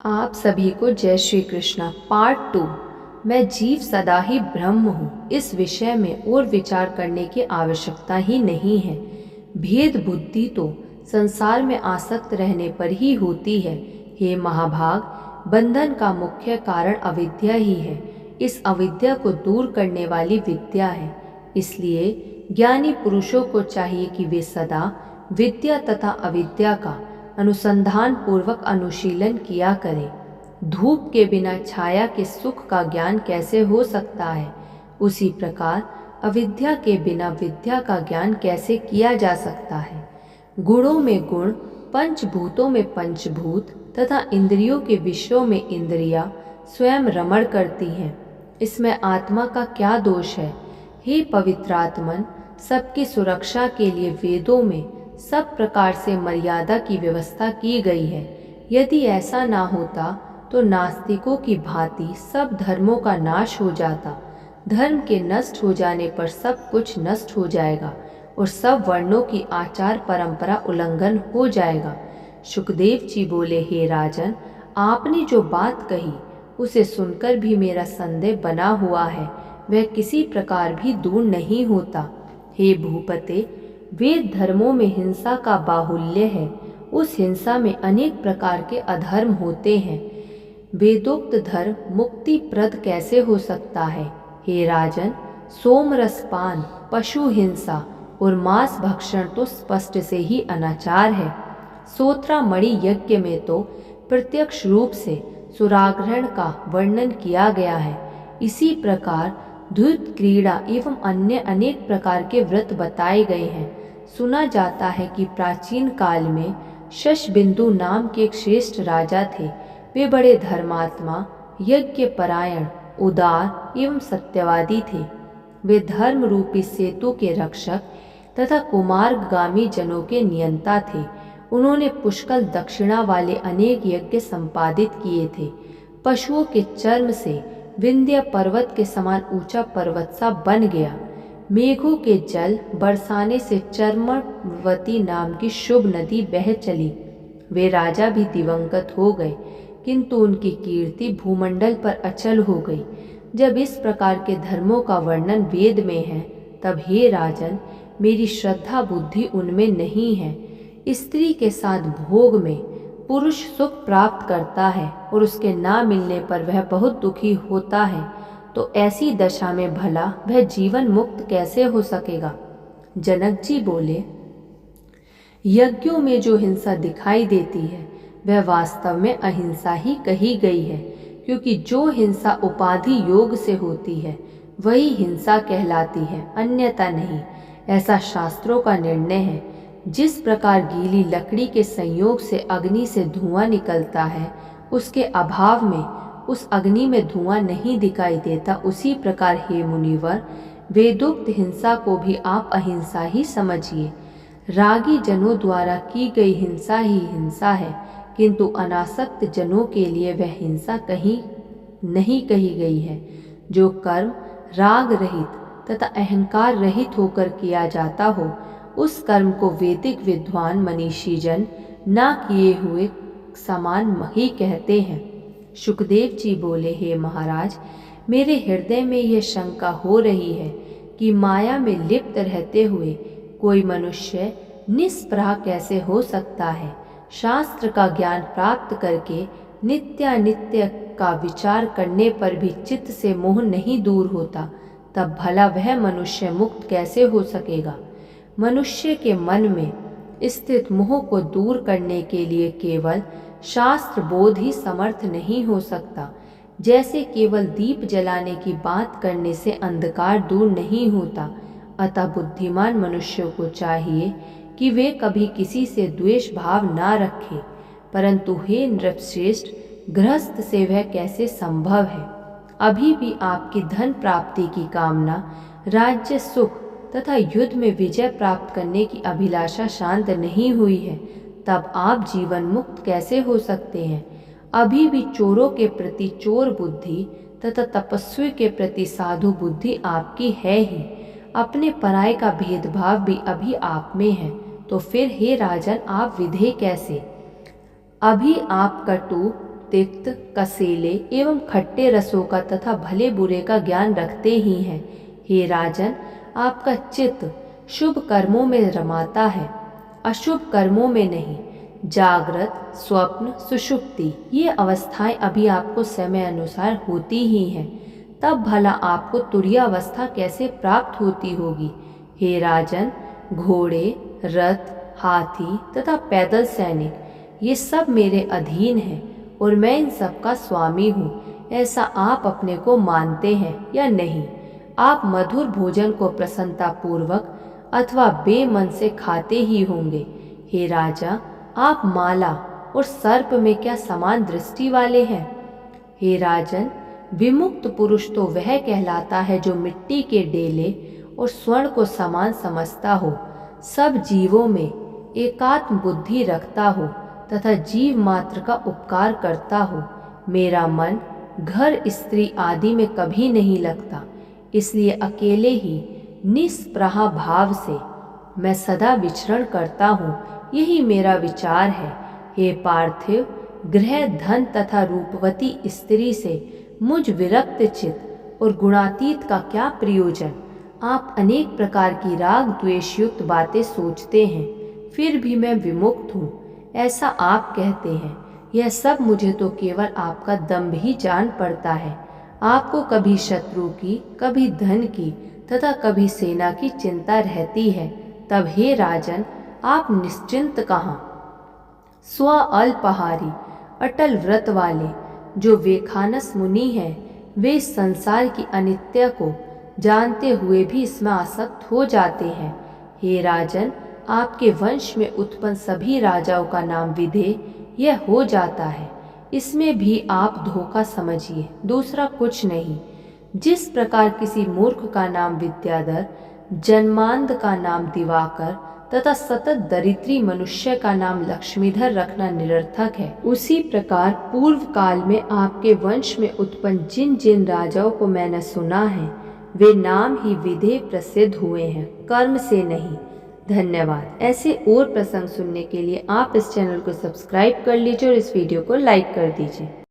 आप सभी को जय श्री कृष्णा। पार्ट 2। मैं जीव सदा ही ब्रह्म हूँ, इस विषय में और विचार करने की आवश्यकता ही नहीं है। भेद बुद्धि तो संसार में आसक्त रहने पर ही होती है। हे महाभाग, बंधन का मुख्य कारण अविद्या ही है। इस अविद्या को दूर करने वाली विद्या है। इसलिए ज्ञानी पुरुषों को चाहिए कि वे सदा विद्या तथा अविद्या का अनुसंधान पूर्वक अनुशीलन किया करें। धूप के बिना छाया के सुख का ज्ञान कैसे हो सकता है, उसी प्रकार अविद्या के बिना विद्या का ज्ञान कैसे किया जा सकता है। गुणों में गुण, पंचभूतों में पंचभूत तथा इंद्रियों के विषयों में इंद्रियां स्वयं रमण करती हैं। इसमें आत्मा का क्या दोष है? हे पवित्रात्मन, सबकी सुरक्षा के लिए वेदों में सब प्रकार से मर्यादा की व्यवस्था की गई है। यदि ऐसा ना होता तो नास्तिकों की भांति सब धर्मों का नाश हो जाता। धर्म के नष्ट हो जाने पर सब कुछ नष्ट हो जाएगा और सब वर्णों की आचार परंपरा उल्लंघन हो जाएगा। शुकदेव जी बोले, हे राजन, आपने जो बात कही उसे सुनकर भी मेरा संदेह बना हुआ है, वह किसी प्रकार भी दूर नहीं होता। हे भूपते, वेद धर्मों में हिंसा का बाहुल्य है। उस हिंसा में अनेक प्रकार के अधर्म होते हैं। वेदोक्त धर्म मुक्ति प्रद कैसे हो सकता है? हे राजन, सोमरसपान, पशु हिंसा और मांस भक्षण तो स्पष्ट से ही अनाचार है। सोत्रामणि यज्ञ में तो प्रत्यक्ष रूप से सुराग्रहण का वर्णन किया गया है। इसी प्रकार द्वैत क्रीड़ा एवं अन्य अनेक प्रकार के व्रत बताए गए हैं। सुना जाता है कि प्राचीन काल में शशबिंदु नाम के एक श्रेष्ठ राजा थे। वे बड़े धर्मात्मा, यज्ञ परायण, उदार एवं सत्यवादी थे। वे धर्म रूपी सेतु के रक्षक तथा कुमार्गामी जनों के नियंता थे। उन्होंने पुष्कल दक्षिणा वाले अनेक यज्ञ संपादित किए थे। पशुओं के चर्म से विंध्य पर्वत के समान ऊंचा पर्वत सा बन गया। मेघों के जल बरसाने से चर्मवती नाम की शुभ नदी बह चली। वे राजा भी दिवंगत हो गए, किंतु उनकी कीर्ति भूमंडल पर अचल हो गई। जब इस प्रकार के धर्मों का वर्णन वेद में है, तब हे राजन, मेरी श्रद्धा बुद्धि उनमें नहीं है। स्त्री के साथ भोग में पुरुष सुख प्राप्त करता है और उसके ना मिलने पर वह बहुत दुखी होता है, तो ऐसी दशा में भला वह जीवन मुक्त कैसे हो सकेगा? जनक जी बोले, यज्ञों में जो हिंसा दिखाई देती है वह वास्तव में अहिंसा ही कही गई है, क्योंकि जो हिंसा उपाधि योग से होती है वही हिंसा कहलाती है, अन्यथा नहीं। ऐसा शास्त्रों का निर्णय है। जिस प्रकार गीली लकड़ी के संयोग से अग्नि से धुआं निकलता है, उसके अभाव में उस अग्नि में धुआं नहीं दिखाई देता, उसी प्रकार हे मुनिवर, वेदोक्त हिंसा को भी आप अहिंसा ही समझिए। रागी जनों द्वारा की गई हिंसा ही हिंसा है, किंतु अनासक्त जनों के लिए वह हिंसा कहीं नहीं कही गई है। जो कर्म राग रहित तथा अहंकार रहित होकर किया जाता हो, उस कर्म को वैदिक विद्वान मनीषी जन ना किए हुए समान ही कहते हैं। शुकदेव जी बोले, हे महाराज, मेरे हृदय में यह शंका हो रही है कि माया में लिप्त रहते हुए कोई मनुष्य निष्प्रह कैसे हो सकता है। शास्त्र का ज्ञान प्राप्त करके नित्यानित्य का विचार करने पर भी चित्त से मोह नहीं दूर होता, तब भला वह मनुष्य मुक्त कैसे हो सकेगा? मनुष्य के मन में स्थित मोह को दूर करने के लिए केवल शास्त्र बोध ही समर्थ नहीं हो सकता। जैसे केवल दीप जलाने की बात करने से अंधकार दूर नहीं होता, अतः बुद्धिमान मनुष्यों को चाहिए कि वे कभी किसी से द्वेष भाव ना रखें। परंतु हे नृपश्रेष्ठ, गृहस्थ से वह कैसे संभव है? अभी भी आपकी धन प्राप्ति की कामना, राज्य सुख तथा युद्ध में विजय प्राप्त करने की अभिलाषा शांत नहीं हुई है, तब आप जीवन मुक्त कैसे हो सकते हैं? अभी भी चोरों के प्रति चोर बुद्धि तथा तपस्वी के प्रति साधु बुद्धि आपकी है ही। अपने पराये का भेदभाव भी अभी आप में है, तो फिर हे राजन, आप विधेय कैसे? अभी आप कटु तिक्त, कसेले एवं खट्टे रसों का तथा भले बुरे का ज्ञान रखते ही हैं। हे राजन, आपका चित्त शुभ कर्मों में रमाता है, अशुभ कर्मों में नहीं। जागृत, स्वप्न, सुषुप्ति ये अवस्थाएं अभी आपको समय अनुसार होती ही हैं, तब भला आपको तुरीयावस्था कैसे प्राप्त होती होगी। हे राजन, घोड़े, रथ, हाथी तथा पैदल सैनिक ये सब मेरे अधीन हैं और मैं इन सब का स्वामी हूँ। ऐसा आप अपने को मानते हैं या नहीं? आप मधुर भोजन को प्रसन्नतापूर्वक अथवा बेमन से खाते ही होंगे। हे राजा, आप माला और सर्प में क्या समान दृष्टि वाले हैं? हे राजन, विमुक्त पुरुष तो वह कहलाता है जो मिट्टी के डेले और स्वर्ण को समान समझता हो, सब जीवों में एकात्म बुद्धि रखता हो तथा जीव मात्र का उपकार करता हो। मेरा मन घर, स्त्री आदि में कभी नहीं लगता, इसलिए अकेले ही निष्प्रहा भाव से मैं सदा विचरण करता हूँ। यही मेरा विचार है। हे पार्थिव, गृह, धन तथा रूपवती स्त्री से मुझ विरक्त चित्त और गुणातीत का क्या प्रयोजन? आप अनेक प्रकार की राग द्वेष युक्त बातें सोचते हैं, फिर भी मैं विमुक्त हूँ ऐसा आप कहते हैं। यह सब मुझे तो केवल आपका दंभ ही जान पड़ता है। आपको कभी शत्रु की, कभी धन की तथा कभी सेना की चिंता रहती है। तब हे राजन, आप निश्चिंत कहाँ? स्व अल्पहारी अटल व्रत वाले जो वेखानस मुनि हैं, वे इस संसार की अनित्य को जानते हुए भी इसमें आसक्त हो जाते हैं। हे राजन, आपके वंश में उत्पन्न सभी राजाओं का नाम विदेह यह हो जाता है। इसमें भी आप धोखा समझिए, दूसरा कुछ नहीं। जिस प्रकार किसी मूर्ख का नाम विद्याधर, जन्मांध का नाम दिवाकर तथा सतत दरिद्री मनुष्य का नाम लक्ष्मीधर रखना निरर्थक है, उसी प्रकार पूर्व काल में आपके वंश में उत्पन्न जिन जिन राजाओं को मैंने सुना है, वे नाम ही विदेह प्रसिद्ध हुए हैं, कर्म से नहीं। धन्यवाद। ऐसे और प्रसंग सुनने के लिए आप इस चैनल को सब्सक्राइब कर लीजिए और इस वीडियो को लाइक कर दीजिए।